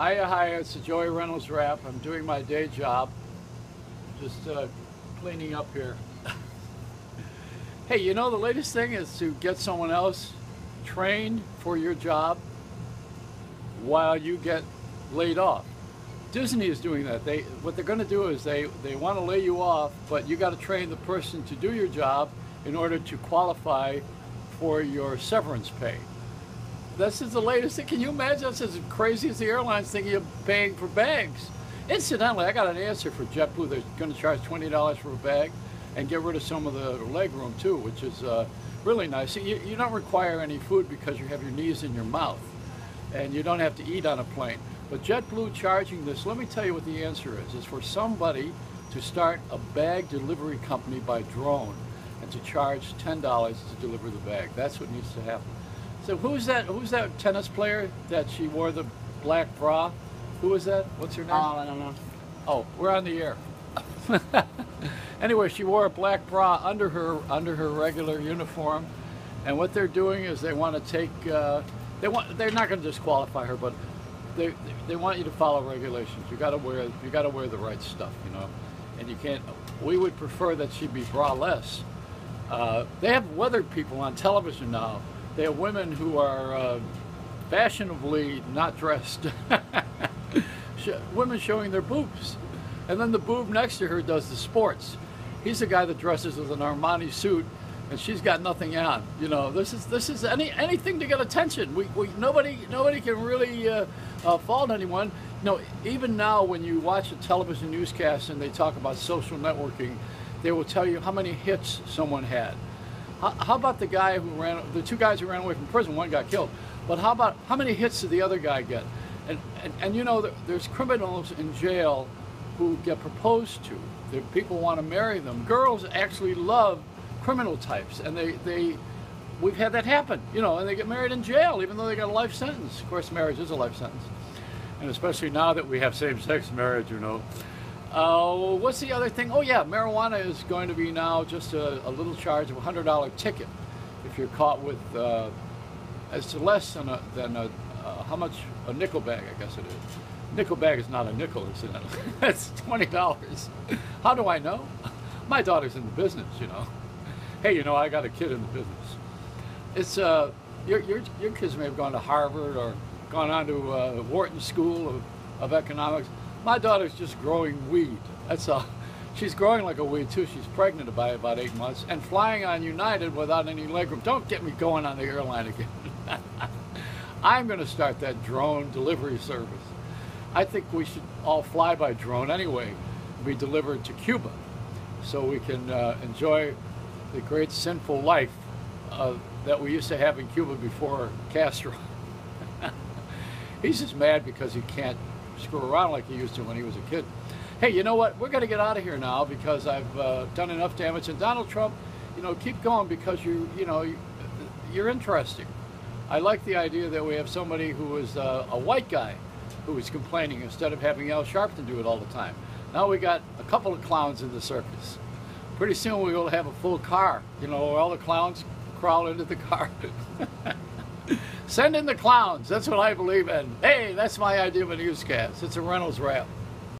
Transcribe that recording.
Hiya, it's the Joeyreynoldsrap. I'm doing my day job, just cleaning up here. Hey, you know the latest thing is to get someone else trained for your job while you get laid off. Disney is doing that. What they're going to do is they want to lay you off, but you got to train the person to do your job in order to qualify for your severance pay. This is the latest thing. Can you imagine? That's as crazy as the airlines thinking of paying for bags. Incidentally, I got an answer for JetBlue. They're going to charge $20 for a bag and get rid of some of the leg room too, which is really nice. You don't require any food because you have your knees in your mouth, and you don't have to eat on a plane. But JetBlue charging this, let me tell you what the answer is for somebody to start a bag delivery company by drone and to charge $10 to deliver the bag. That's what needs to happen. So who's that tennis player that she wore the black bra? Who is that? What's her name? Oh, I don't know. Oh, we're on the air. Anyway, she wore a black bra under her regular uniform, and what they're doing is they want to take they're not going to disqualify her, but they want you to follow regulations. You got to wear the right stuff, you know, and you can't. We would prefer that she be braless. They have weather people on television now. They have women who are fashionably not dressed. Women showing their boobs. And then the boob next to her does the sports. He's the guy that dresses with an Armani suit, and she's got nothing on. You know, this is anything to get attention. Nobody can really fault anyone. No, even now when you watch a television newscast and they talk about social networking, they will tell you how many hits someone had. How about the two guys who ran away from prison? One got killed. But how many hits did the other guy get? And you know, there's criminals in jail who get proposed to. People want to marry them. Girls actually love criminal types, and we've had that happen, you know, and they get married in jail even though they got a life sentence. Of course, marriage is a life sentence, and especially now that we have same-sex marriage, you know. What's the other thing? Oh yeah, marijuana is going to be now just a little charge of $100 ticket if you're caught with. It's less than how much a nickel bag? I guess it is. Nickel bag is not a nickel, incidentally. That's $20. How do I know? My daughter's in the business, you know. Hey, you know, I got a kid in the business. It's your kids may have gone to Harvard or gone on to Wharton School of Economics. My daughter's just growing weed. That's all. She's growing like a weed too. She's pregnant by about 8 months and flying on United without any legroom. Don't get me going on the airline again. I'm going to start that drone delivery service. I think we should all fly by drone anyway, be delivered to Cuba, so we can enjoy the great sinful life that we used to have in Cuba before Castro. He's just mad because he can't screw around like he used to when he was a kid. Hey, you know what? We're going to get out of here now because I've done enough damage. And Donald Trump, you know, keep going because you're interesting. I like the idea that we have somebody who is a white guy who is complaining instead of having Al Sharpton do it all the time. Now we got a couple of clowns in the circus. Pretty soon we will have a full car, you know, where all the clowns crawl into the car. Send in the clowns. That's what I believe in. Hey, that's my idea of a newscast. It's a Reynolds rap.